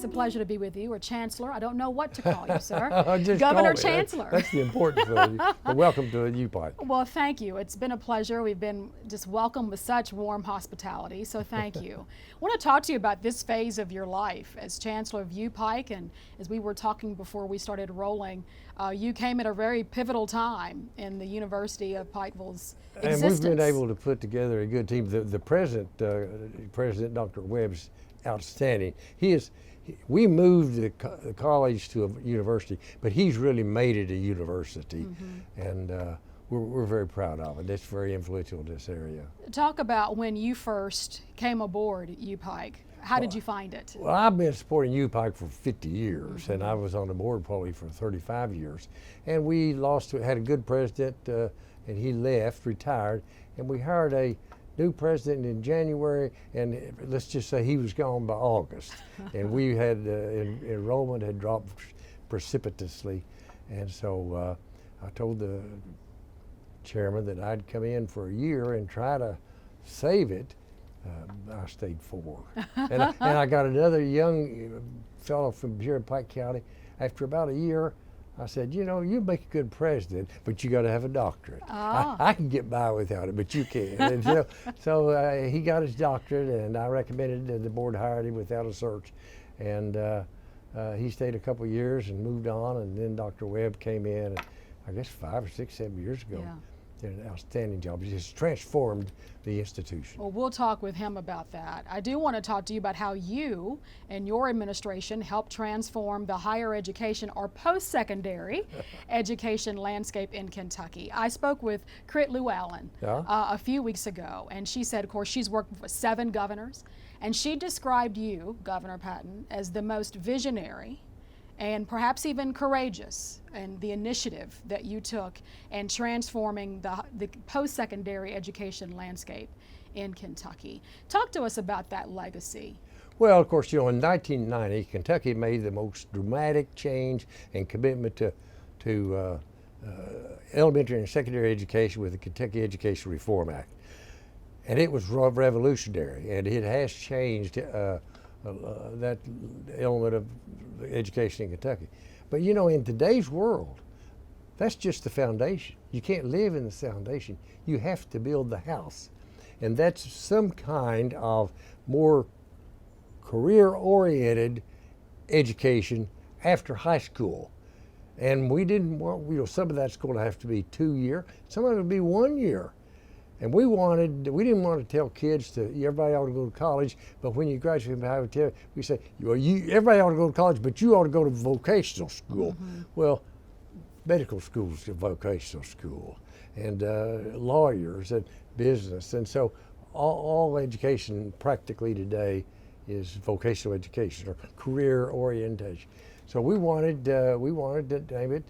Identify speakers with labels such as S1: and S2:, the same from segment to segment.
S1: it's a pleasure to be with you, or Chancellor. I don't know what to call you, sir.
S2: Just
S1: Governor
S2: call me.
S1: Chancellor.
S2: That's the important thing. But welcome to UPike.
S1: Well, thank you. It's been a pleasure. We've been just welcomed with such warm hospitality, so thank you. I want to talk to you about this phase of your life as Chancellor of UPike, and as we were talking before we started rolling, you came at a very pivotal time in the University of Pikeville's existence.
S2: And we've been able to put together a good team. The president, President Dr. Webb's outstanding. We moved the college to a university, but he's really made it a university, and we're very proud of it. It's very influential in this area.
S1: Talk about when you first came aboard UPike. How did you find it?
S2: Well, I've been supporting UPike for 50 years, and I was on the board probably for 35 years. And we had a good president, and he left, retired, and we hired a new president in January, and let's just say he was gone by August. And we had, enrollment had dropped precipitously. And so I told the chairman that I'd come in for a year and try to save it. I stayed 4. And I got another young fellow from here in Pike County. After about a year, I said, you know, you make a good president, but you got to have a doctorate. I can get by without it, but you can't. And so he got his doctorate, and I recommended that the board hired him without a search. And he stayed a couple of years and moved on, and then Dr. Webb came in, I guess 5 or 6, 7 years ago.
S1: Yeah.
S2: Did an outstanding job. He just transformed the institution.
S1: Well, we'll talk with him about that. I do want to talk to you about how you and your administration helped transform the higher education or post-secondary education landscape in Kentucky. I spoke with Crit Llewellyn a few weeks ago, and she said, of course, she's worked with 7 governors, and she described you, Governor Patton, as the most visionary and perhaps even courageous in the initiative that you took in transforming the post-secondary education landscape in Kentucky. Talk to us about that legacy.
S2: Well, of course, you know, in 1990, Kentucky made the most dramatic change and commitment to elementary and secondary education with the Kentucky Education Reform Act. And it was revolutionary, and it has changed that element of education in Kentucky. But you know, in today's world, that's just the foundation. You can't live in the foundation. You have to build the house. And that's some kind of more career-oriented education after high school. And we didn't want, you know, some of that's going to have to be 2 year, some of it would be 1 year. And we didn't want to tell kids everybody ought to go to college, but when you graduate from high school, we say, well, everybody ought to go to college, but you ought to go to vocational school. Well, medical school is a vocational school, and lawyers and business. And so all education practically today is vocational education or career orientation. So we wanted to name it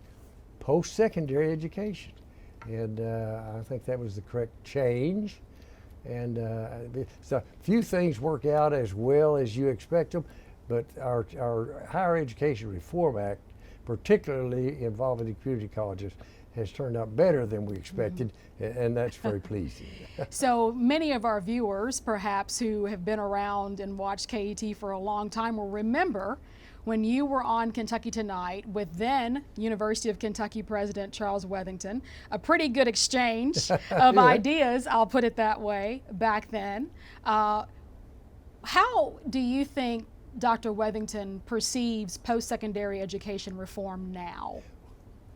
S2: post-secondary education. And I think that was the correct change. And so few things work out as well as you expect them, but our Higher Education Reform Act, particularly involving the community colleges, has turned out better than we expected, and that's very pleasing.
S1: So many of our viewers, perhaps, who have been around and watched KET for a long time will remember when you were on Kentucky Tonight with then University of Kentucky President Charles Wethington, a pretty good exchange of ideas, I'll put it that way, back then. How do you think Dr. Wethington perceives post-secondary education reform now?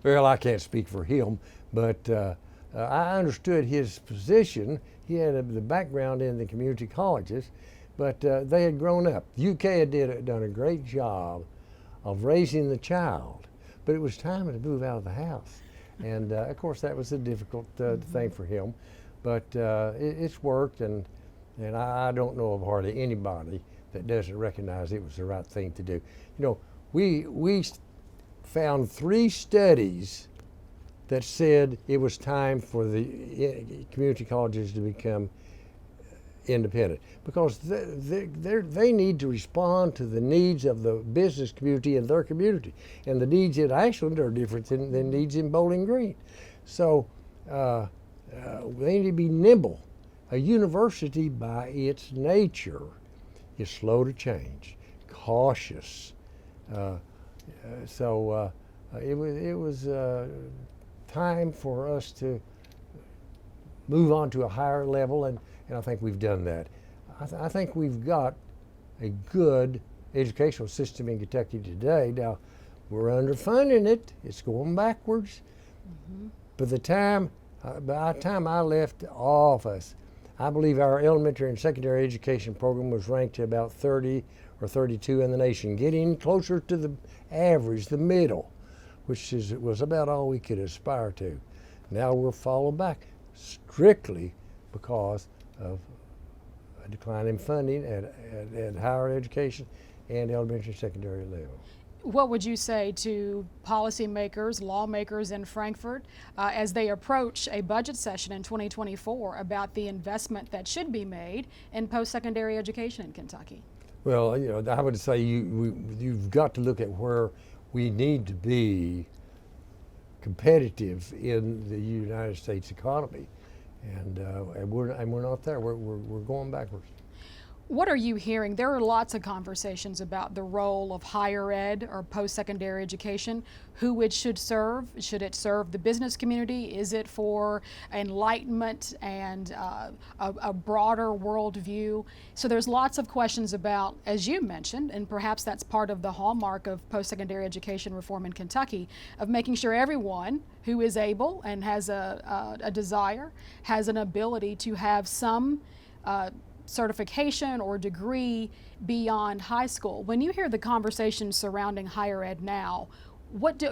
S2: Well, I can't speak for him, but I understood his position. He had the background in the community colleges, but they had grown up. UK had done a great job of raising the child, but it was time to move out of the house. And of course that was a difficult thing for him, but it's worked, and I don't know of hardly anybody that doesn't recognize it was the right thing to do. You know, we found 3 studies that said it was time for the community colleges to become independent, because they need to respond to the needs of the business community in their community, and the needs in Ashland are different than needs in Bowling Green. So they need to be nimble. A university by its nature is slow to change. cautious. So it was time for us to move on to a higher level, and I think we've done that. I think we've got a good educational system in Kentucky today. Now, we're underfunding it. It's going backwards. Mm-hmm. By the time I left office, I believe our elementary and secondary education program was ranked at about 30 or 32 in the nation, getting closer to the average, the middle, which was about all we could aspire to. Now we're falling back strictly because of a decline in funding at higher education and elementary and secondary level.
S1: What would you say to policymakers, lawmakers in Frankfort as they approach a budget session in 2024 about the investment that should be made in post-secondary education in Kentucky?
S2: Well, I would say you've got to look at where we need to be competitive in the United States economy, and we're not there. We're going backwards.
S1: What are you hearing? There are lots of conversations about the role of higher ed or post-secondary education, who it should serve. Should it serve the business community? Is it for enlightenment and a broader worldview? So there's lots of questions about, as you mentioned, and perhaps that's part of the hallmark of post-secondary education reform in Kentucky, of making sure everyone who is able and has a desire, has an ability to have some certification or degree beyond high school. When you hear the conversation surrounding higher ed now, what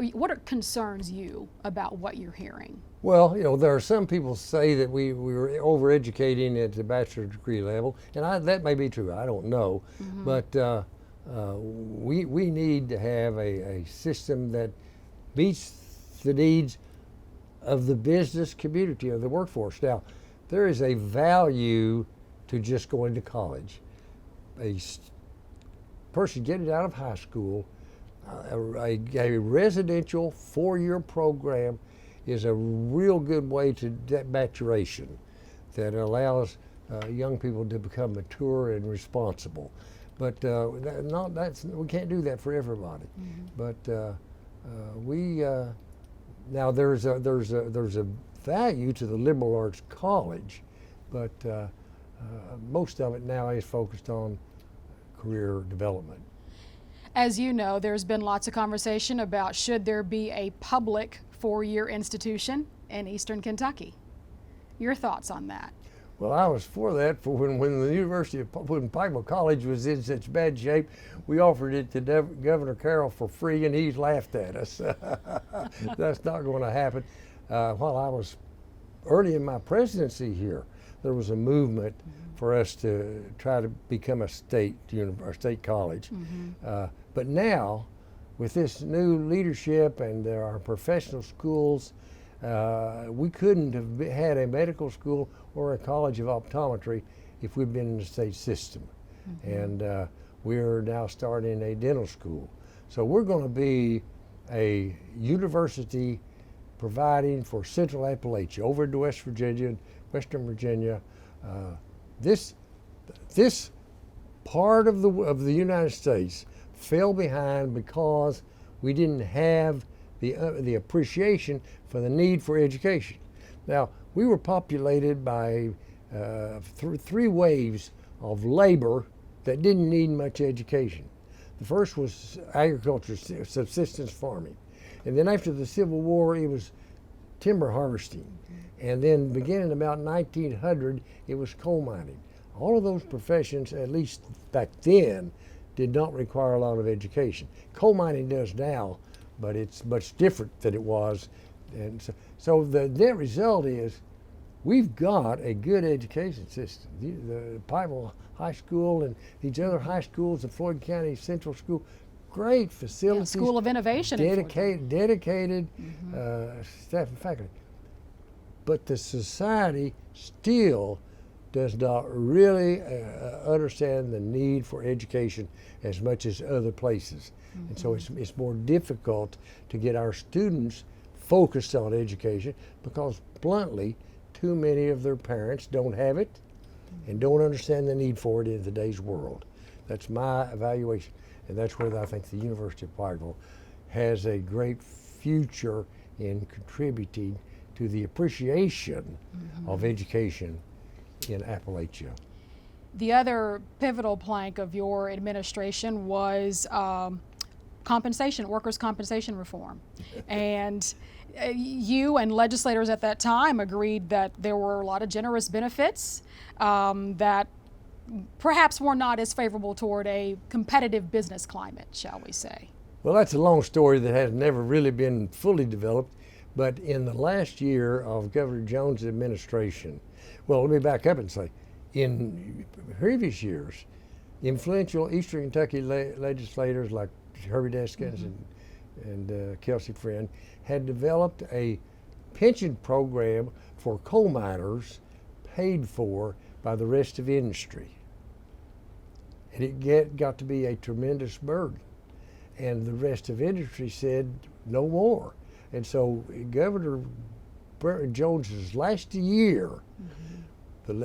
S1: concerns you about what you're hearing?
S2: Well, there are some people say that we were overeducating at the bachelor's degree level, and that may be true. I don't know, mm-hmm. But we need to have a system that meets the needs of the business community, of the workforce. Now, there is a value to just going to college. A person getting out of high school, a residential 4-year program is a real good way to maturation that allows young people to become mature and responsible. But we can't do that for everybody. Mm-hmm. But now there's a value to the liberal arts college, but most of it now is focused on career development.
S1: As you know, there's been lots of conversation about should there be a public 4-year institution in Eastern Kentucky. Your thoughts on that?
S2: Well, I was for that when the University of Pikeville College was in such bad shape. We offered it to Governor Carroll for free, and he's laughed at us. That's not going to happen. While I was early in my presidency here, there was a movement for us to try to become a state college. Mm-hmm. But now, with this new leadership and our professional schools, we couldn't have had a medical school or a college of optometry if we'd been in the state system. Mm-hmm. And we're now starting a dental school. So we're going to be a university providing for Central Appalachia, over to West Virginia and Western Virginia. This part of the United States fell behind because we didn't have the appreciation for the need for education. Now, we were populated by three waves of labor that didn't need much education. The first was agriculture, subsistence farming. And then after the Civil War, it was timber harvesting. And then beginning about 1900, it was coal mining. All of those professions, at least back then, did not require a lot of education. Coal mining does now, but it's much different than it was. And so the net result is we've got a good education system. The Pikeville High School and these other high schools, the Floyd County Central School, great facilities.
S1: Yeah, School of Innovation.
S2: Dedicated staff and faculty. But the society still does not really understand the need for education as much as other places. Mm-hmm. And so it's more difficult to get our students focused on education because, bluntly, too many of their parents don't have it and don't understand the need for it in today's world. That's my evaluation, and that's where I think the University of Pikeville has a great future in contributing to the appreciation of education in Appalachia.
S1: The other pivotal plank of your administration was workers' compensation reform. And you and legislators at that time agreed that there were a lot of generous benefits that perhaps were not as favorable toward a competitive business climate, shall we say.
S2: Well, that's a long story that has never really been fully developed, but in the last year of Governor Jones' administration, well, let me back up and say, in previous years, influential Eastern Kentucky legislators like Herbie Deskins and Kelsey Friend had developed a pension program for coal miners paid for by the rest of industry. And it got to be a tremendous burden. And the rest of industry said no more. And so Governor Jones's last year,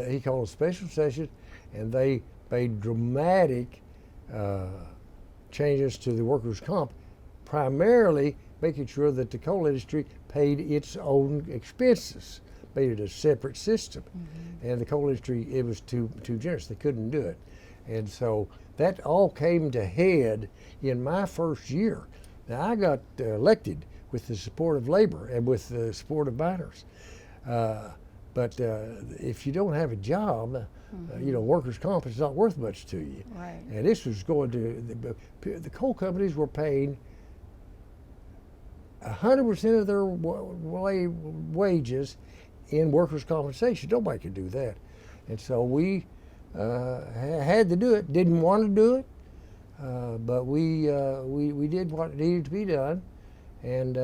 S2: he called a special session, and they made dramatic changes to the workers' comp, primarily making sure that the coal industry paid its own expenses, made it a separate system. And the coal industry, it was too generous. They couldn't do it. And so that all came to head in my first year. Now, I got elected with the support of labor and with the support of miners. But if you don't have a job, workers' comp is not worth much to you.
S1: Right.
S2: And this was going to, the coal companies were paying 100% of their wages in workers' compensation. Nobody could do that. And so we had to do it, didn't want to do it, but we did what needed to be done. And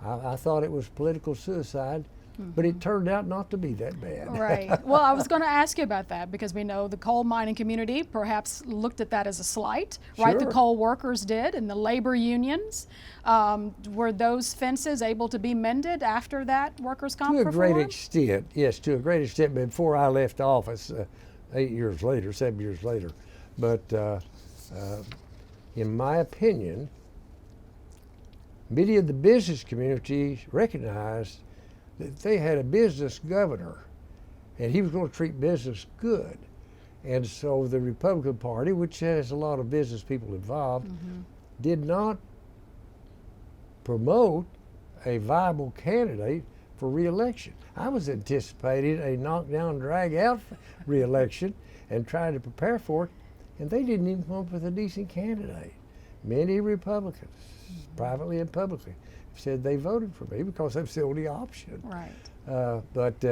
S2: I thought it was political suicide. But it turned out not to be that bad.
S1: Right. Well, I was going to ask you about that because we know the coal mining community perhaps looked at that as a slight, right? The
S2: Sure.
S1: coal workers did, and the labor unions. Were those fences able to be mended after that workers' comp
S2: To a
S1: reform?
S2: great extent, yes, to a great extent. Before I left office, 7 years later. But in my opinion, many of the business communities recognized that they had a business governor, and he was going to treat business good. And so the Republican Party, which has a lot of business people involved, did not promote a viable candidate for re-election. I was anticipating a knockdown, drag-out re-election and trying to prepare for it, and they didn't even come up with a decent candidate. Many Republicans, privately and publicly, said they voted for me because that was the only option.
S1: Right.
S2: But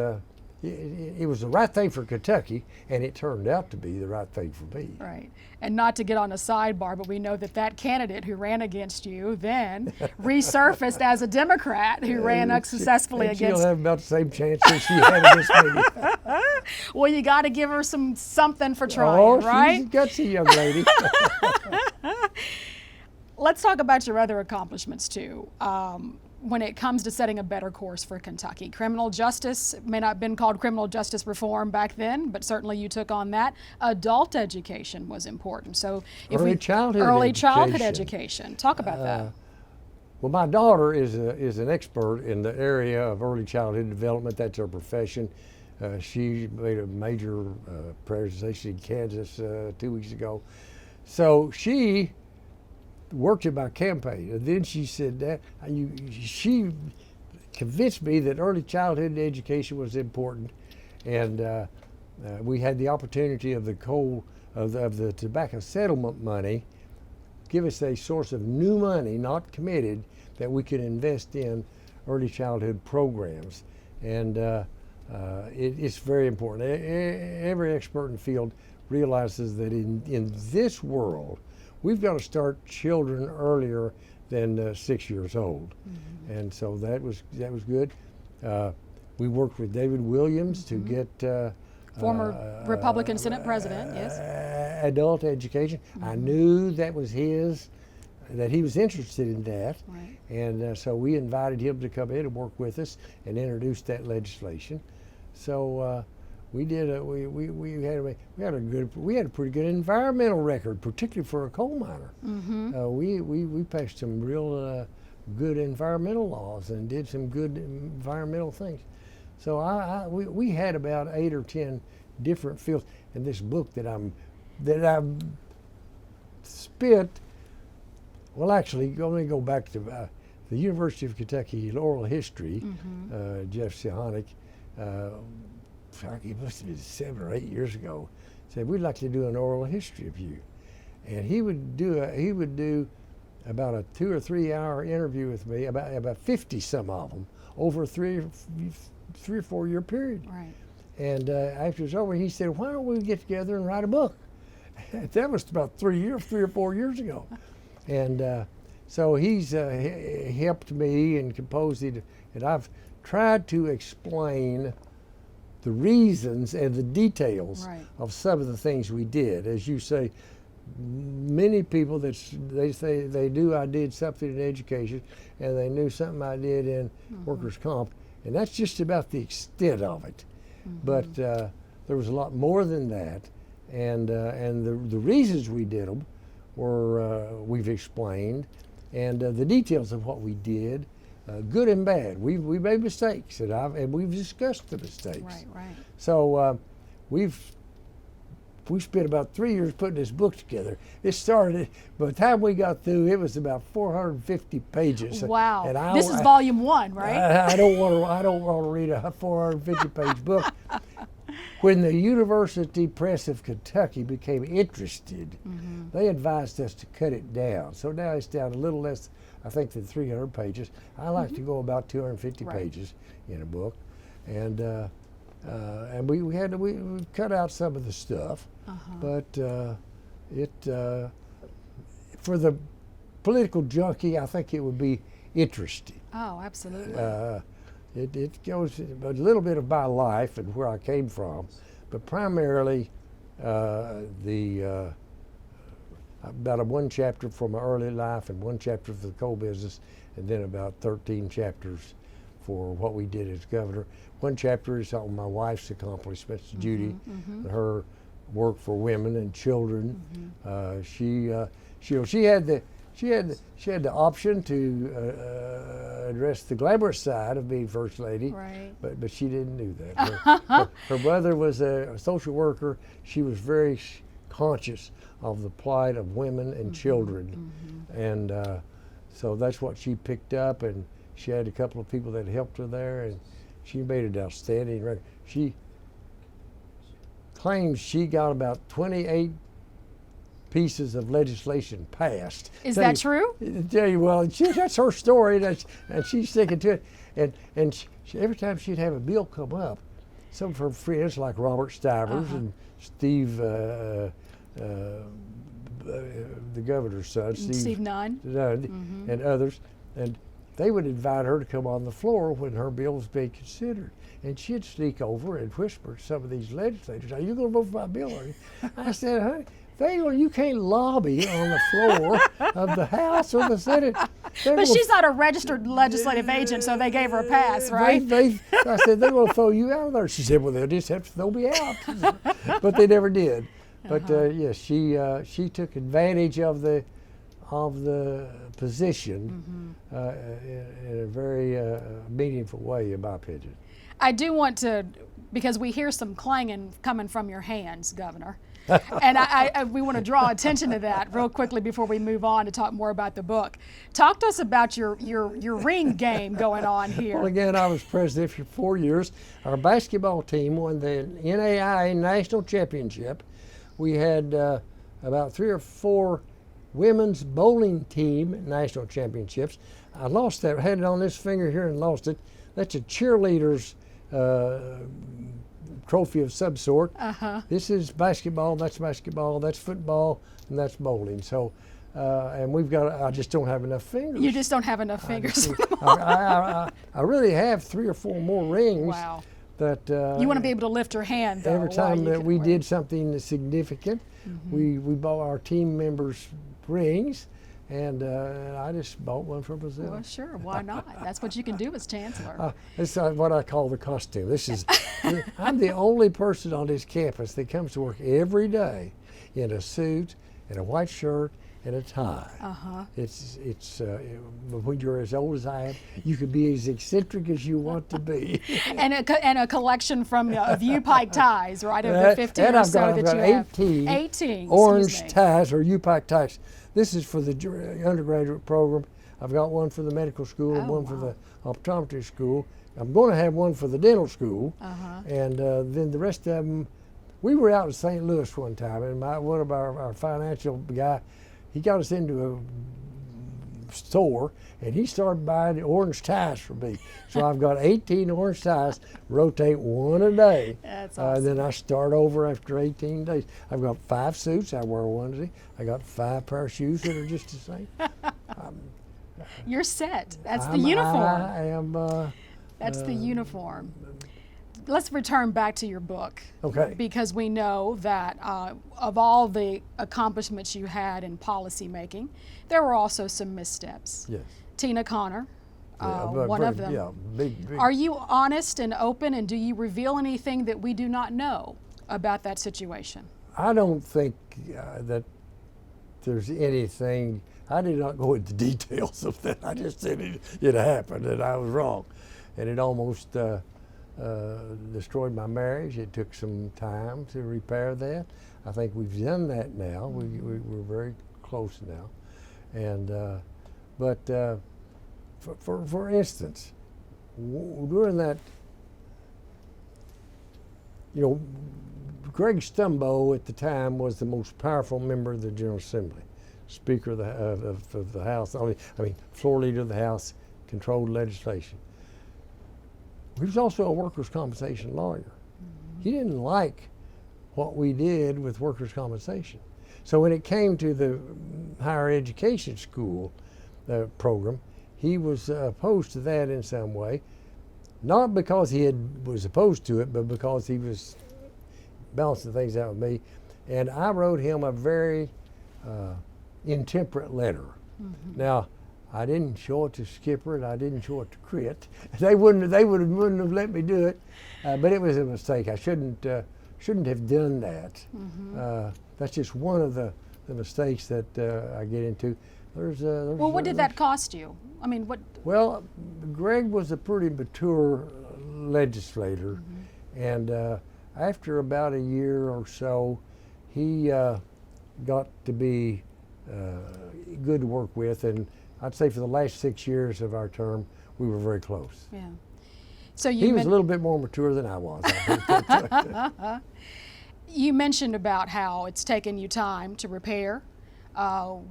S2: it was the right thing for Kentucky, and it turned out to be the right thing for me.
S1: Right. And not to get on a sidebar, but we know that that candidate who ran against you then resurfaced as a Democrat who ran unsuccessfully
S2: And
S1: against.
S2: she'll have about the same chance as she had against me.
S1: Well, you got to give her something for trying, right?
S2: She's a gutsy young lady.
S1: Let's talk about your other accomplishments too. When it comes to setting a better course for Kentucky. Criminal justice may not have been called criminal justice reform back then, but certainly you took on that. Adult education was important. So
S2: Early childhood
S1: education. Talk about that.
S2: Well, my daughter is an expert in the area of early childhood development. That's her profession. She made a major presentation in Kansas 2 weeks ago. So she worked in my campaign, and then she said that she convinced me that early childhood education was important, and we had the opportunity of the tobacco settlement money give us a source of new money, not committed, that we could invest in early childhood programs, and it's very important. Every expert in the field realizes that in this world, we've got to start children earlier than 6 years old, and so that was good. We worked with David Williams to get
S1: Former Republican Senate President, yes.
S2: Adult education. I knew that was that he was interested in that,
S1: Right.
S2: and so we invited him to come in and work with us and introduce that legislation. So we did we had a pretty good environmental record, particularly for a coal miner. We passed some real good environmental laws and did some good environmental things. So we had about 8 or 10 different fields. In this book that I've spent, well, actually, let me go back to the University of Kentucky oral history. Jeff Sihonic, it must have been 7 or 8 years ago, said we'd like to do an oral history of you, and he would do about a 2 or 3 hour interview with me, about 50 some of them over a 3 or 4 year period.
S1: Right.
S2: And after it was over, he said, "Why don't we get together and write a book?" That was about 3 or 4 years ago, and so he's helped me and composed it, and I've tried to explain the reasons and the details of some of the things we did. As you say, many people they say they knew I did something in education, and they knew something I did in workers' comp, and that's just about the extent of it. But there was a lot more than that, and the reasons we did them were we've explained, and the details of what we did, good and bad. We made mistakes, and we've discussed the mistakes.
S1: Right.
S2: So we spent about 3 years putting this book together. It started, by the time we got through, it was about 450 pages.
S1: Wow.
S2: And
S1: this is volume 1, right?
S2: I don't want to read a 450-page book. When the University Press of Kentucky became interested, they advised us to cut it down. So now it's down a little less, I think, than 300 pages. I like to go about 250 pages in a book, and we cut out some of the stuff, but for the political junkie, I think it would be interesting.
S1: Oh, absolutely.
S2: It goes a little bit of my life and where I came from, but primarily about one chapter for my early life and one chapter for the coal business, and then about 13 chapters for what we did as governor. One chapter is on my wife's accomplishments, Judy, and her work for women and children. She had the option to address the glamorous side of being first lady, but she didn't do that. Her brother was a social worker. She was very conscious of the plight of women and children, and so that's what she picked up. And she had a couple of people that helped her there, and she made an outstanding record. She claims she got about 28 pieces of legislation passed.
S1: Is that true?
S2: Tell you, well, that's her story, and she's sticking to it. And she, every time she'd have a bill come up, some of her friends like Robert Stivers and Steve, the governor's son,
S1: Steve Nunn,
S2: and others, and they would invite her to come on the floor when her bill was being considered. And she'd sneak over and whisper to some of these legislators, "Are you going to vote for my bill, are you?" I said, "Honey, you can't lobby on the floor of the House or the Senate."
S1: But she's not a registered legislative agent, so they gave her a pass, right?
S2: I said, "They're going to throw you out of there." She said, "Well, they'll just have to throw me out." But they never did. But yes, she took advantage of the position in a very meaningful way, in my opinion.
S1: I do want to, because we hear some clanging coming from your hands, Governor. And we want to draw attention to that real quickly before we move on to talk more about the book. Talk to us about your ring game going on here.
S2: Well, again, I was president for 4 years. Our basketball team won the NAIA National Championship. We had about 3 or 4 women's bowling team national championships. I lost that, had it on this finger here and lost it. That's a cheerleader's trophy of some sort. This is basketball, that's football, and that's bowling. So, and I just don't have enough fingers.
S1: You just don't have enough fingers.
S2: I really have 3 or 4 more rings.
S1: Wow.
S2: That
S1: you want to be able to lift your hand, though.
S2: Every time that we did something significant, we bought our team members rings, and I just bought one for myself.
S1: Well, sure, why not? That's what you can do as chancellor.
S2: It's what I call the costume. This is, I'm the only person on this campus that comes to work every day in a suit and a white shirt and a tie. It's when you're as old as I am, you can be as eccentric as you want to be.
S1: and a collection from of U-Pike ties, right? Of the 15
S2: and
S1: or
S2: I've
S1: so
S2: got,
S1: that you have. 18
S2: orange
S1: excuse me.
S2: ties or U-Pike ties. This is for the undergraduate program. I've got one for the medical school and one for the optometry school. I'm going to have one for the dental school, and then the rest of them. We were out in St. Louis one time, and one of our financial guy, he got us into a store, and he started buying the orange ties for me. So I've got 18 orange ties, rotate one a day.
S1: That's awesome.
S2: Then I start over after 18 days. I've got 5 suits, I wear a onesie. I got 5 pair of shoes that are just the same.
S1: You're set. That's the uniform.
S2: I am.
S1: That's the uniform. Let's return back to your book.
S2: Okay.
S1: Because we know that of all the accomplishments you had in policy making, there were also some missteps.
S2: Yes.
S1: Tina Connor,
S2: But
S1: one of them.
S2: Yeah, big.
S1: Are you honest and open, and do you reveal anything that we do not know about that situation?
S2: I don't think that there's anything. I did not go into details of that. I just said it happened and I was wrong, and it almost destroyed my marriage. It took some time to repair that. I think we've done that now. We're very close now, and but for instance, during that, Greg Stumbo at the time was the most powerful member of the General Assembly, Speaker of the House. I mean, floor leader of the House, controlled legislation. He was also a workers' compensation lawyer. He didn't like what we did with workers' compensation. So when it came to the higher education school program, he was opposed to that in some way, not because he was opposed to it, but because he was balancing things out with me. And I wrote him a very intemperate letter. Now, I didn't show it to Skipper, and I didn't show it to Crit. They wouldn't have let me do it, but it was a mistake. I shouldn't have done that. That's just one of the mistakes that I get into.
S1: Well, what did that cost you? I mean, what?
S2: Well, Greg was a pretty mature legislator, and after about a year or so, he got to be good to work with, and I'd say for the last 6 years of our term, we were very close.
S1: Yeah. So
S2: he was a little bit more mature than I was.
S1: You mentioned about how it's taken you time to repair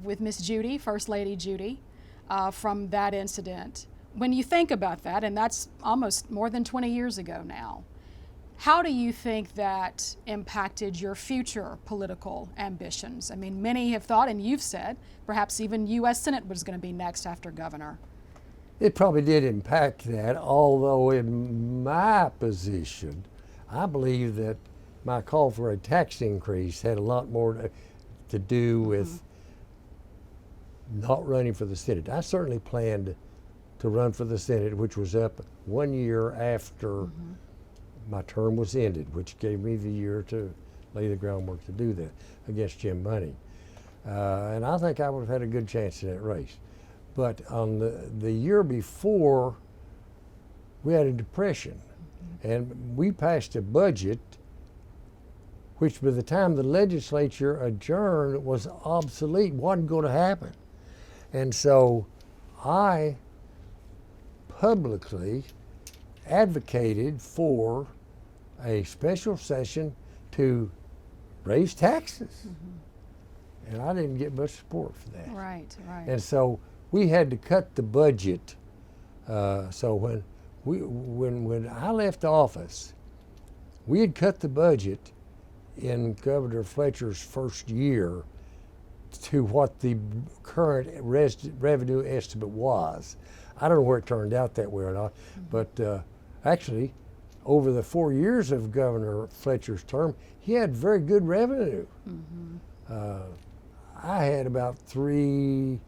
S1: with Miss Judy, First Lady Judy, from that incident. When you think about that, and that's almost more than 20 years ago now, how do you think that impacted your future political ambitions? I mean, many have thought, and you've said, perhaps even U.S. Senate was going to be next after governor.
S2: It probably did impact that, although in my position, I believe that my call for a tax increase had a lot more to do with not running for the Senate. I certainly planned to run for the Senate, which was up 1 year after my term was ended, which gave me the year to lay the groundwork to do that against Jim Bunning. And I think I would have had a good chance in that race. But on the year before, we had a depression, and we passed a budget which by the time the legislature adjourned was obsolete, wasn't going to happen. And so I publicly advocated for a special session to raise taxes. And I didn't get much support for that.
S1: Right, right.
S2: And so we had to cut the budget. So when I left office, we had cut the budget in Governor Fletcher's first year to what the current revenue estimate was. I don't know where it turned out that way or not, but actually, over the 4 years of Governor Fletcher's term, he had very good revenue. I had about $3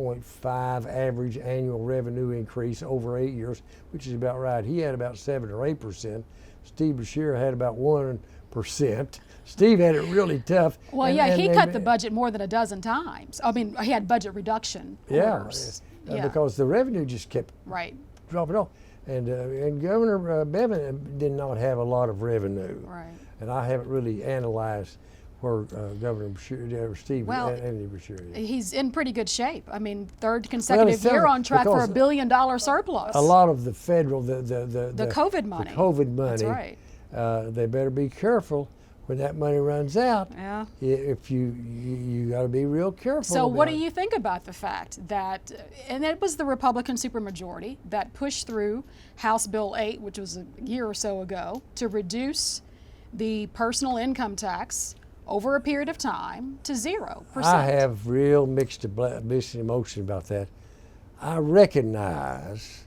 S2: 7.5 average annual revenue increase over 8 years, which is about right. He had about 7 or 8%. Steve Beshear had about 1%. Steve had it really tough.
S1: Well, he cut the budget more than a dozen times. I mean, he had budget reduction orders.
S2: Because the revenue just kept
S1: right
S2: dropping off. And Governor Bevin did not have a lot of revenue.
S1: Right.
S2: And I haven't really analyzed where Governor Beshear, Steve Andy Beshear is.
S1: He's in pretty good shape. I mean, third consecutive year on track for $1 billion surplus.
S2: A lot of the federal, the
S1: COVID money.
S2: The COVID money.
S1: That's right.
S2: They better be careful when that money runs out.
S1: Yeah.
S2: If you got to be real careful.
S1: So what do you think about the fact that, and it was the Republican supermajority that pushed through House Bill 8, which was a year or so ago, to reduce the personal income tax over a period of time to 0%.
S2: I have real mixed emotion about that. I recognize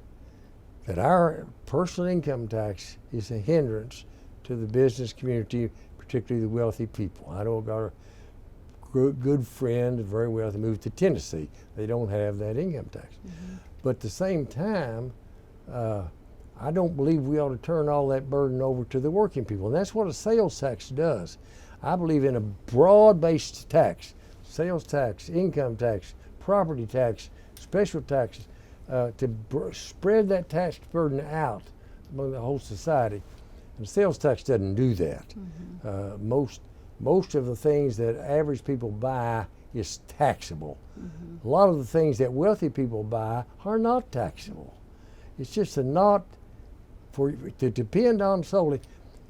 S2: that our personal income tax is a hindrance to the business community, particularly the wealthy people. I know got a good friend, very wealthy, moved to Tennessee. They don't have that income tax. Mm-hmm. But at the same time, I don't believe we ought to turn all that burden over to the working people. And that's what a sales tax does. I believe in a broad-based tax, sales tax, income tax, property tax, special taxes, to spread that tax burden out among the whole society. And sales tax doesn't do that. Mm-hmm. Most of the things that average people buy is taxable. Mm-hmm. A lot of the things that wealthy people buy are not taxable. It's just not to depend on solely.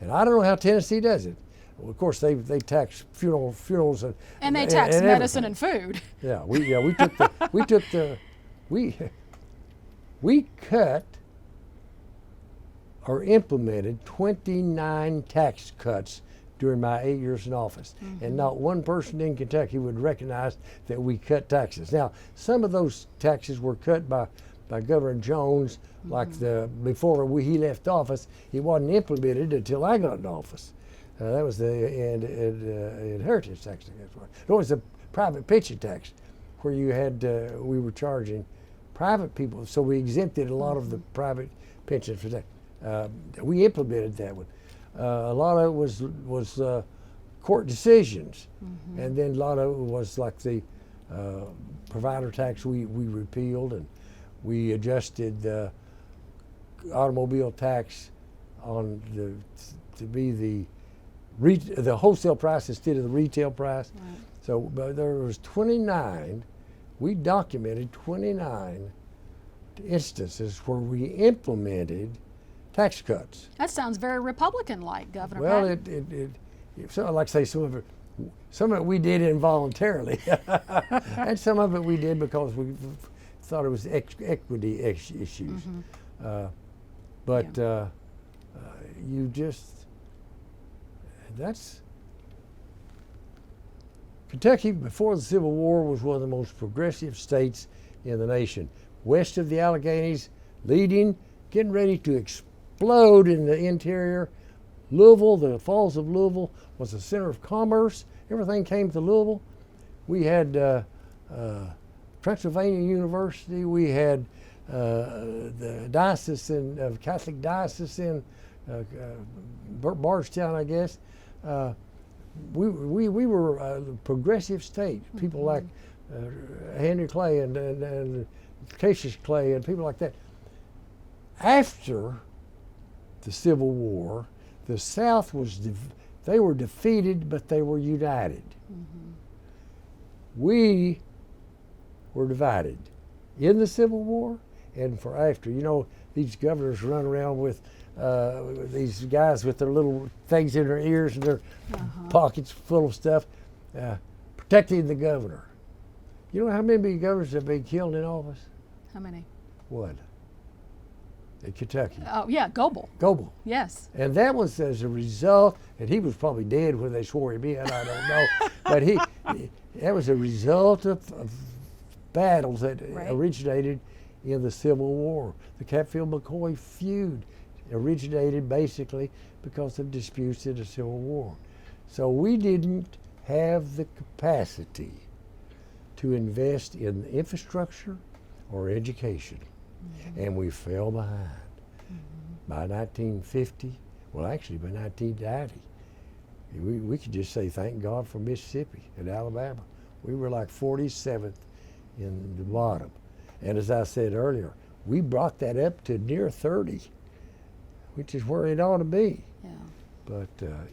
S2: And I don't know how Tennessee does it. Well, of course, they tax funerals
S1: and they tax medicine and food.
S2: Yeah, we cut or implemented 29 tax cuts during my 8 years in office, mm-hmm. and not one person in Kentucky would recognize that we cut taxes. Now, some of those taxes were cut by Governor Jones, mm-hmm. like before he left office. It wasn't implemented until I got in office. That was the inheritance tax. It was a private pension tax, where you had we were charging private people, so we exempted a lot mm-hmm. of the private pensions for that. We implemented that one. A lot of it was court decisions, mm-hmm. and then a lot of it was like the provider tax we repealed, and we adjusted the automobile tax to be the wholesale price instead of the retail price. Right. So there was 29, we documented 29 instances where we implemented tax cuts.
S1: That sounds very Republican-like, Governor.
S2: Well, so like I say, some of it we did involuntarily, and some of it we did because we thought it was equity issues. Mm-hmm. You just, that's, Kentucky before the Civil War was one of the most progressive states in the nation. West of the Alleghenies, getting ready to explode in the interior. Louisville, the Falls of Louisville, was the center of commerce. Everything came to Louisville. We had Transylvania University. We had the diocesan of Catholic diocese in Bardstown, I guess. We were a progressive state. People mm-hmm. like Henry Clay and Cassius Clay and people like that. After the Civil War, the South they were defeated, but they were united. Mm-hmm. We were divided in the Civil War and for after. You know, these governors run around with these guys with their little things in their ears and their uh-huh. pockets full of stuff, protecting the governor. You know how many governors have been killed in office?
S1: How many?
S2: One. In Kentucky.
S1: Oh, yeah, Goebel.
S2: Goebel.
S1: Yes.
S2: And that was as a result, and he was probably dead when they swore him in, I don't know. But that was a result of battles that right. originated in the Civil War. The Hatfield-McCoy feud originated basically because of disputes in the Civil War. So we didn't have the capacity to invest in infrastructure or education. And we fell behind. By 1950, well, actually by 1990, we could just say thank God for Mississippi and Alabama. We were like 47th in the bottom. And as I said earlier, we brought that up to near 30, which is where it ought to be.
S1: Yeah.
S2: But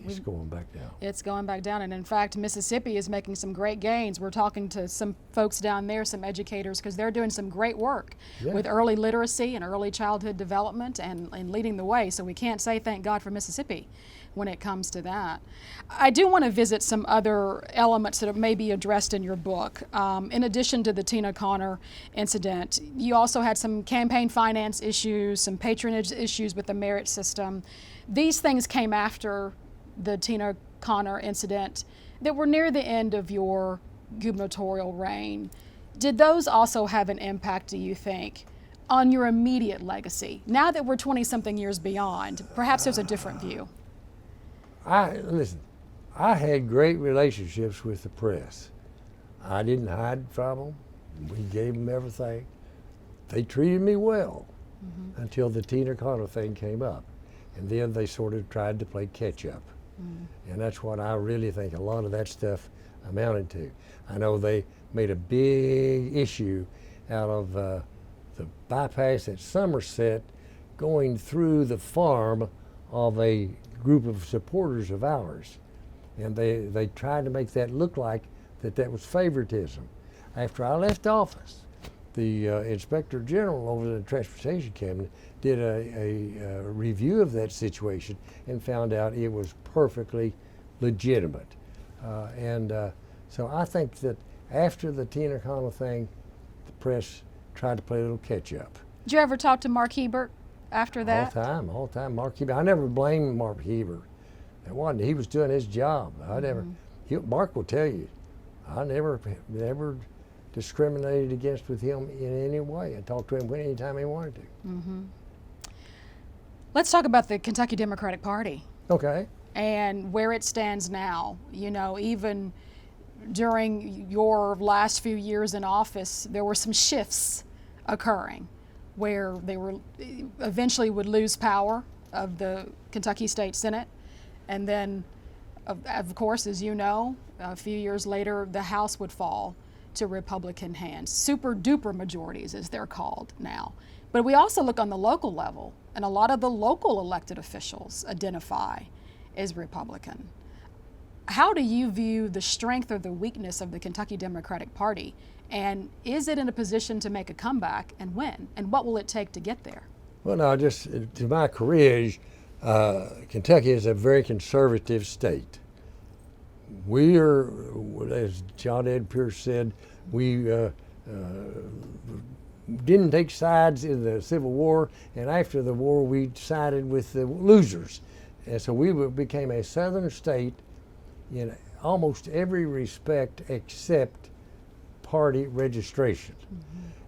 S2: it's going back down.
S1: It's going back down, and in fact, Mississippi is making some great gains. We're talking to some folks down there, some educators, because they're doing some great work with early literacy and early childhood development and leading the way. So we can't say thank God for Mississippi when it comes to that. I do want to visit some other elements that may be addressed in your book. In addition to the Tina Connor incident, you also had some campaign finance issues, some patronage issues with the merit system. These things came after the Tina Connor incident that were near the end of your gubernatorial reign. Did those also have an impact, do you think, on your immediate legacy? Now that we're 20-something years beyond, perhaps there's a different view.
S2: Listen, I had great relationships with the press. I didn't hide from them. We gave them everything. They treated me well until the Tina Connor thing came up. And then they sort of tried to play catch up. And that's what I really think a lot of that stuff amounted to. I know they made a big issue out of the bypass at Somerset going through the farm of a group of supporters of ours. And they tried to make that look like that was favoritism. After I left office, the Inspector General over the Transportation Cabinet did a review of that situation and found out it was perfectly legitimate. So I think that after the Tina Connor thing, the press tried to play a little catch up.
S1: Did you ever talk to Mark Hebert after that?
S2: All the time. Mark Hebert. I never blamed Mark Hebert. It wasn't. He was doing his job. Mark will tell you, I never discriminated against with him in any way. I talked to him anytime he wanted to.
S1: Let's talk about the Kentucky Democratic Party.
S2: Okay.
S1: And where it stands now. You know, even during your last few years in office, there were some shifts occurring where they were eventually would lose power of the Kentucky State Senate. And then, of course, as you know, a few years later, the House would fall to Republican hands. Super duper majorities, as they're called now. But we also look on the local level, and a lot of the local elected officials identify as Republican. How do you view the strength or the weakness of the Kentucky Democratic Party? And is it in a position to make a comeback, and when? And what will it take to get there?
S2: Well, now, just to my career, Kentucky is a very conservative state. We are, as John Ed Pierce said, we didn't take sides in the Civil War, and after the war we sided with the losers. And so we became a southern state in almost every respect except party registration.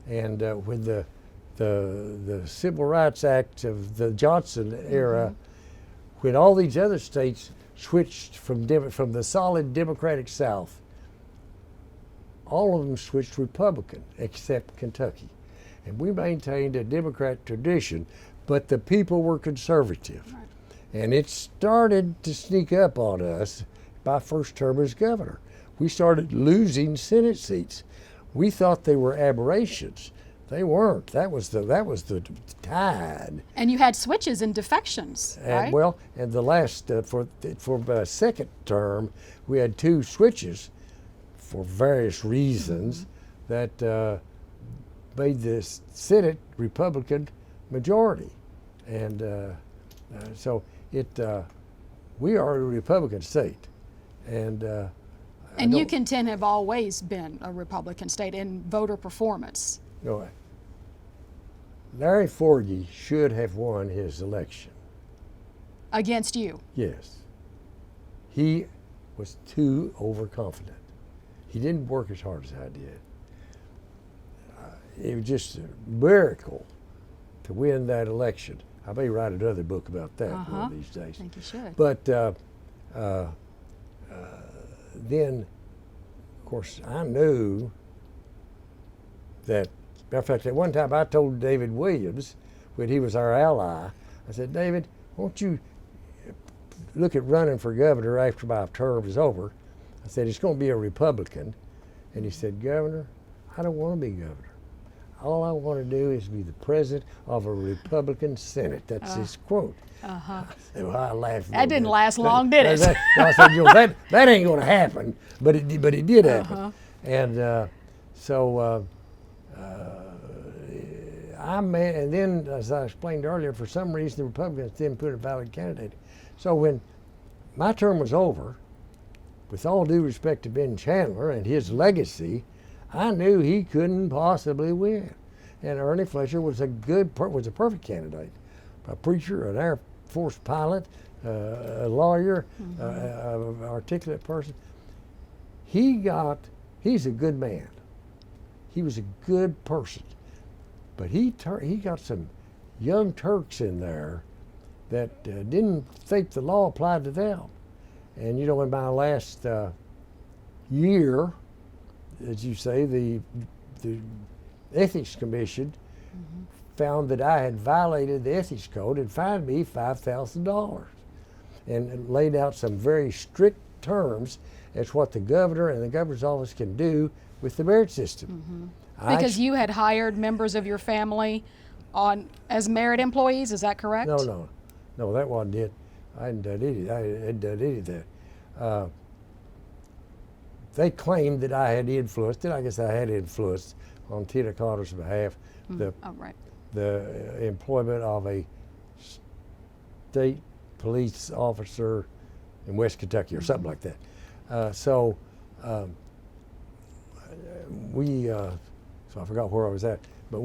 S2: And when the Civil Rights Act of the Johnson era, when all these other states switched from the solid Democratic South, all of them switched Republican except Kentucky. And we maintained a Democrat tradition, but the people were conservative. Right. And it started to sneak up on us by first term as governor. We started losing Senate seats. We thought they were aberrations. They weren't. That was the tide.
S1: And you had switches and defections, right?
S2: Well, and the last for second term, we had two switches for various reasons that made the Senate Republican majority, and so we are a Republican state, and
S1: you contend have always been a Republican state in voter performance.
S2: No, Larry Forgy should have won his election.
S1: Against you?
S2: Yes. He was too overconfident. He didn't work as hard as I did. It was just a miracle to win that election. I may write another book about that one of these days.
S1: I think you should.
S2: But then, of course, I knew that, matter of fact, at one time I told David Williams, when he was our ally, I said, David, won't you look at running for governor after my term is over? I said, it's going to be a Republican. And he said, Governor, I don't want to be governor. All I want to do is be the president of a Republican Senate. That's his quote.
S1: Uh-huh.
S2: Well, I laughed.
S1: That didn't last long, did it?
S2: I said, that ain't going to happen. But it did happen. And so and then, as I explained earlier, for some reason the Republicans didn't put a valid candidate. So when my term was over, with all due respect to Ben Chandler and his legacy, I knew he couldn't possibly win. And Ernie Fletcher was a perfect candidate. A preacher, an Air Force pilot, a lawyer, an articulate person. He's a good man. He was a good person. But he got some young Turks in there that didn't think the law applied to them. And you know, in my last year, as you say, the Ethics Commission found that I had violated the Ethics Code and fined me $5,000 and laid out some very strict terms as what the governor and the governor's office can do with the merit system.
S1: Because you had hired members of your family as merit employees, is that correct?
S2: No, that wasn't it. I hadn't done any of that. They claimed that I had influenced it. I guess I had influenced on Tina Carter's behalf the employment of a state police officer in West Kentucky or something like that. So I forgot where I was at, but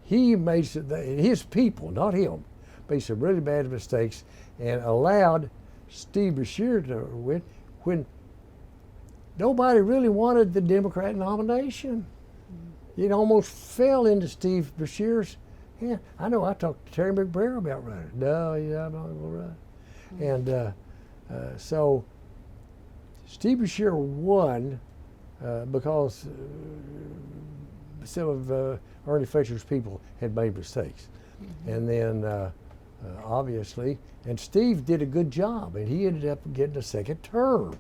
S2: he made his people, not him, made some really bad mistakes and allowed Steve Beshear to win when nobody really wanted the Democrat nomination. It almost fell into Steve Beshear's hand. I know I talked to Terry McBrayer about running. No, I'm not going to run. And so Steve Beshear won because some of Ernie Fletcher's people had made mistakes. And then obviously, and Steve did a good job, and he ended up getting a second term.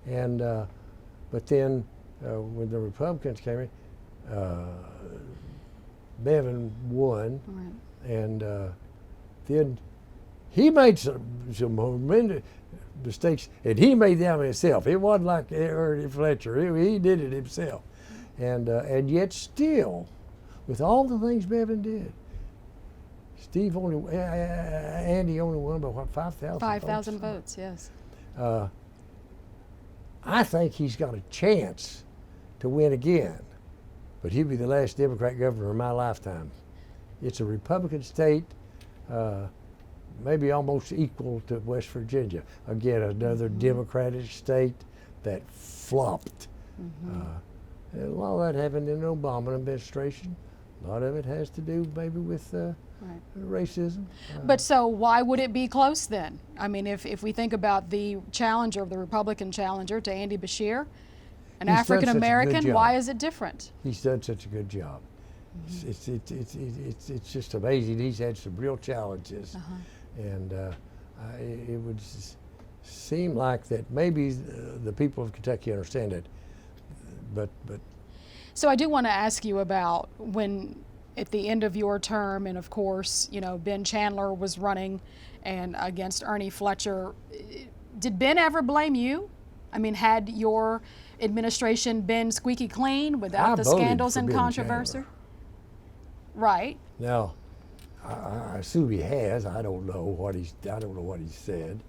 S2: And but then when the Republicans came in, Bevin won, and then he made some horrendous mistakes, and he made them himself. It wasn't like Ernie Fletcher; he did it himself, and yet still, with all the things Bevin did, Andy only won by what, 5,000?
S1: 5,000 votes, yes.
S2: I think he's got a chance to win again, but he'll be the last Democrat governor in my lifetime. It's a Republican state, maybe almost equal to West Virginia. Again, another Democratic state that flopped. And a lot of that happened in the Obama administration. A lot of it has to do maybe with racism.
S1: But so why would it be close then? I mean, if we think about the challenger, the Republican challenger to Andy Beshear, an African American, why is it different?
S2: He's done such a good job. It's just amazing. He's had some real challenges, and it would seem like that maybe the people of Kentucky understand it, but.
S1: So I do want to ask you about when, at the end of your term, and of course, you know, Ben Chandler was running and against Ernie Fletcher. Did Ben ever blame you? I mean, had your administration been squeaky clean without the scandals and controversy? Right.
S2: Now, I assume he has. I don't know what he said.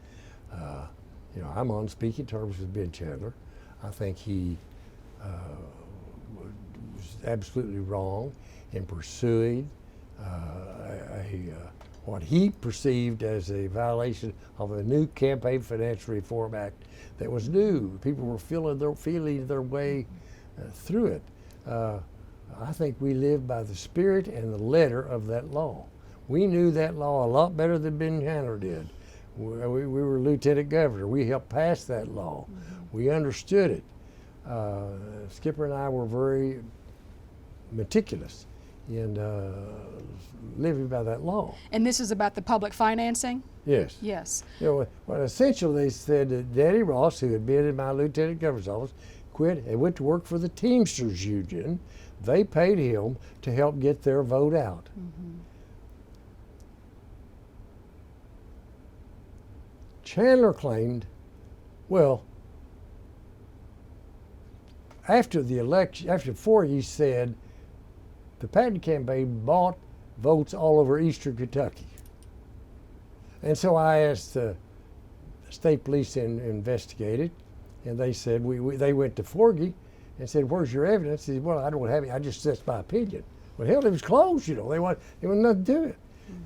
S2: You know, I'm on speaking terms with Ben Chandler. I think he was absolutely wrong in pursuing what he perceived as a violation of a new Campaign Finance Reform Act that was new. People were feeling their way through it. I think we lived by the spirit and the letter of that law. We knew that law a lot better than Ben Chandler did. We were lieutenant governor. We helped pass that law. We understood it. Skipper and I were very meticulous in living by that law.
S1: And this is about the public financing?
S2: Yes.
S1: Yes.
S2: You know, well, essentially they said that Daddy Ross, who had been in my lieutenant governor's office, quit and went to work for the Teamsters Union. They paid him to help get their vote out. Chandler claimed, well, after the election, after Forgy said the Patton campaign bought votes all over eastern Kentucky. And so I asked the state police to investigate it, and they said, they went to Forgy and said, where's your evidence? He said, well, I don't have it, that's my opinion. Well, hell, it was closed, you know, there was nothing to it.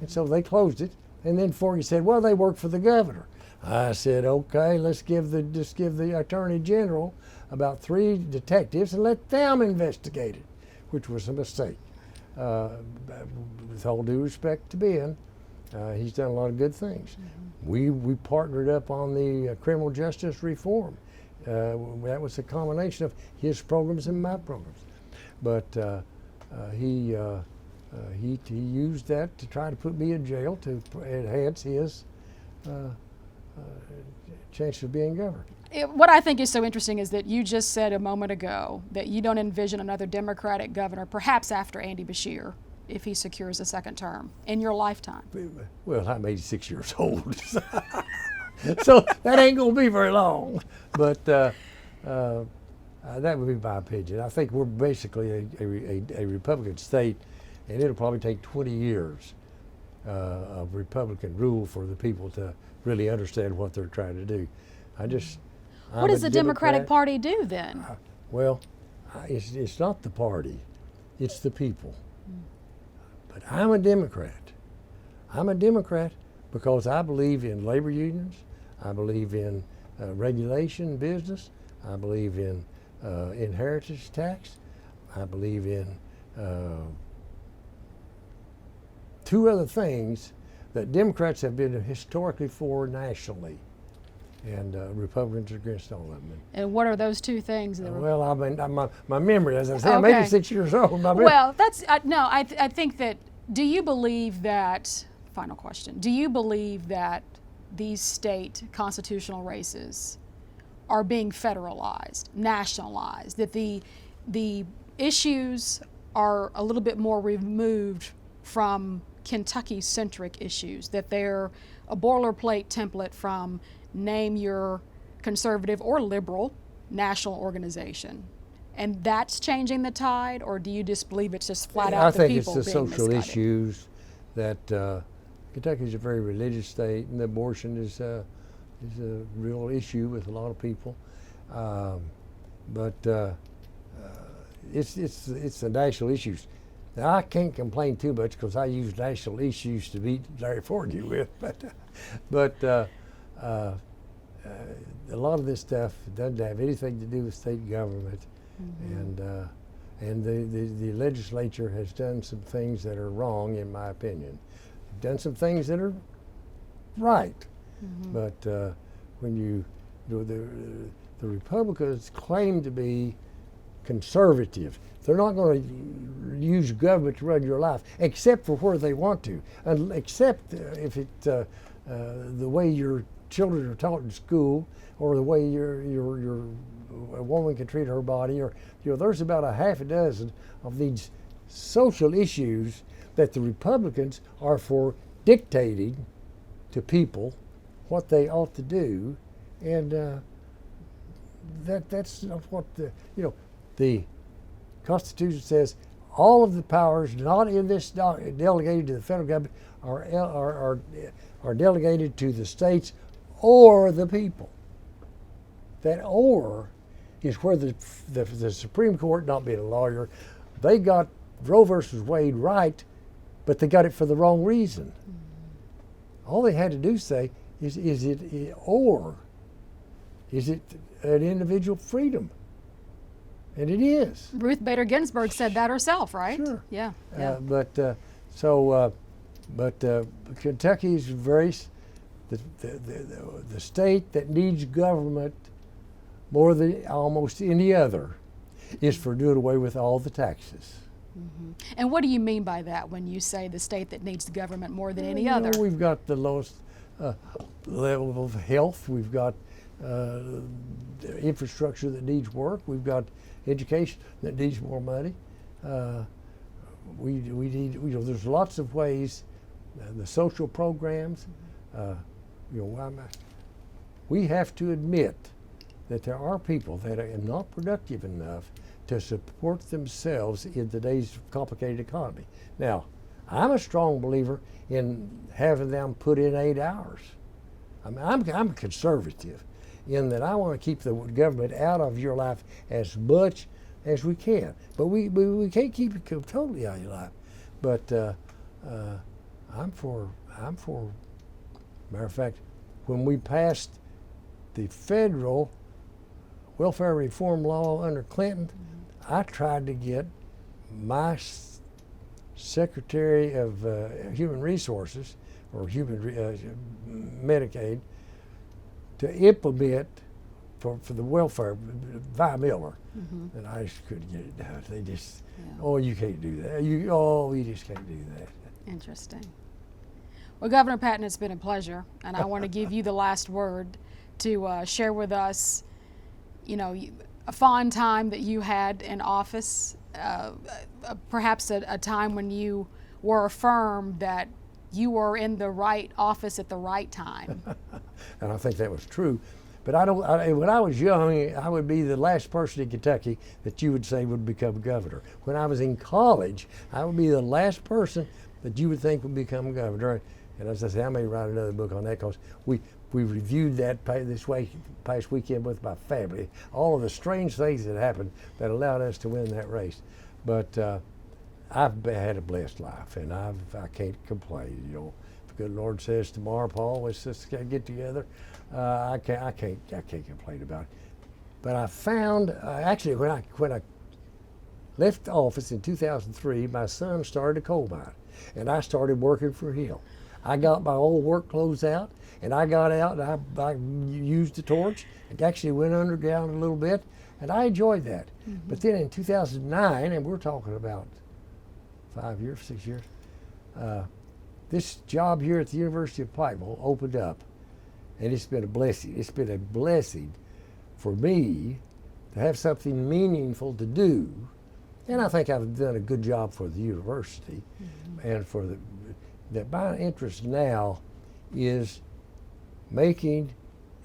S2: And so they closed it, and then Forgy said, well, they work for the governor. I said, okay, let's give the Attorney General about 3 detectives and let them investigate it, which was a mistake. With all due respect to Ben, he's done a lot of good things. We partnered up on the criminal justice reform. That was a combination of his programs and my programs. But he used that to try to put me in jail to enhance his chance of being governor.
S1: What I think is so interesting is that you just said a moment ago that you don't envision another Democratic governor, perhaps after Andy Beshear, if he secures a second term in your lifetime.
S2: Well, I'm 86 years old, so that ain't gonna be very long. But that would be my opinion. I think we're basically a Republican state, and it'll probably take 20 years of Republican rule for the people to really understand what they're trying to do.
S1: What does the Democratic Party do then?
S2: Well, it's not the party, it's the people. But I'm a Democrat. I'm a Democrat because I believe in labor unions, I believe in regulation business, I believe in inheritance tax, I believe in 2 other things that Democrats have been historically for nationally, and Republicans are against all of them.
S1: And what are those 2 things?
S2: Well, I mean, my memory, as I said, I'm
S1: Okay.
S2: 86 years old.
S1: Well, that's no. I think that. Do you believe that? Final question. Do you believe that these state constitutional races are being federalized, nationalized? That the issues are a little bit more removed from Kentucky-centric issues? That they're a boilerplate template from name your conservative or liberal national organization, and that's changing the tide, or do you just believe it's just flat out the people being misguided?
S2: I think it's the social issues that Kentucky is a very religious state, and abortion is a real issue with a lot of people. But it's the national issues. Now, I can't complain too much because I use national issues to beat Larry Forgy with, but a lot of this stuff doesn't have anything to do with state government, and the legislature has done some things that are wrong, in my opinion. Done some things that are right, but when the Republicans claim to be conservative. They're not going to use government to run your life, except for where they want to, and except if it the way your children are taught in school, or the way a woman can treat her body, or there's about a half a dozen of these social issues that the Republicans are for dictating to people what they ought to do, and that's what the Constitution says. All of the powers not in this delegated to the federal government are delegated to the states or the people. That "or" is where the Supreme Court, not being a lawyer, they got Roe versus Wade right, but they got it for the wrong reason. All they had to do say is it or is it an individual freedom? And it is.
S1: Ruth Bader Ginsburg said that herself, right?
S2: Sure.
S1: Yeah.
S2: But Kentucky's the state that needs government more than almost any other is for doing away with all the taxes.
S1: And what do you mean by that when you say the state that needs the government more than any
S2: You know,
S1: other?
S2: we've got the lowest level of health. We've got infrastructure that needs work. We've got education that needs more money. We need, you know, there's lots of ways. The social programs, you know, we have to admit that there are people that are not productive enough to support themselves in today's complicated economy. Now, I'm a strong believer in having them put in 8 hours. I mean, I'm conservative in that I want to keep the government out of your life as much as we can. But we can't keep it totally out of your life. But I'm for, matter of fact, when we passed the federal welfare reform law under Clinton, I tried to get my Secretary of Human Resources, or Medicaid, to implement for the welfare, Vi Miller, and I just couldn't get it done. They just, oh, you can't do that. You just can't do that.
S1: Interesting. Well, Governor Patton, it's been a pleasure, and I want to give you the last word to share with us, you know, a fond time that you had in office, perhaps a time when you were affirmed that you were in the right office at the right time.
S2: And I think that was true. But when I was young, I would be the last person in Kentucky that you would say would become governor. When I was in college, I would be the last person that you would think would become governor. And as I say, I may write another book on that, because we reviewed that past weekend with my family, all of the strange things that happened that allowed us to win that race. But I've had a blessed life, and I can't complain. You know, if the good Lord says tomorrow, Paul, let's just get together, I can't complain about it. But I found actually when I left office in 2003, my son started a coal mine, and I started working for him. I got my old work clothes out, and I got out and I used the torch and actually went underground a little bit, and I enjoyed that. But then in 2009, and we're talking about 5 years, 6 years, this job here at the University of Pikeville opened up, and it's been a blessing. It's been a blessing for me to have something meaningful to do, and I think I've done a good job for the university, and for that my interest now is making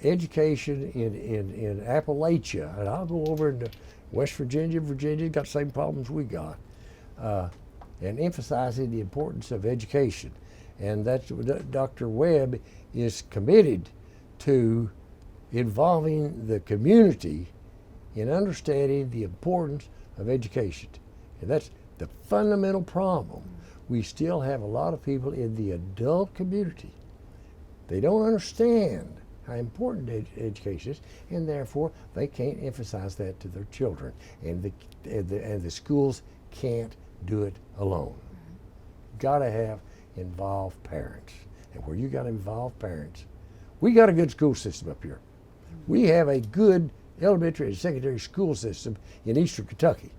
S2: education in Appalachia, and I'll go over into West Virginia. Virginia's got the same problems we got, and emphasizing the importance of education. And that's Dr. Webb is committed to involving the community in understanding the importance of education. And that's the fundamental problem. We still have a lot of people in the adult community. They don't understand how important education is, and therefore they can't emphasize that to their children. And the schools can't do it alone. Got to have involved parents. And where you got involved parents, we got a good school system up here. We have a good elementary and secondary school system in Eastern Kentucky.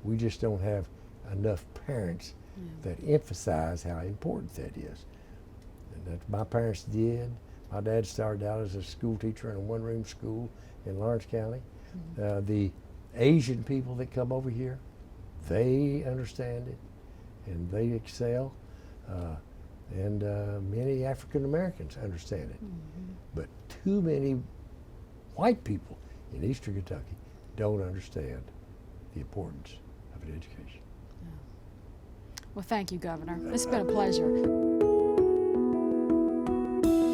S2: We just don't have enough parents that emphasize how important that is. And that my parents did. My dad started out as a school teacher in a one-room school in Lawrence County. The Asian people that come over here, they understand it and they excel. And many African Americans understand it. But too many white people in Eastern Kentucky don't understand the importance of an education.
S1: Well, thank you, Governor. It's been a pleasure.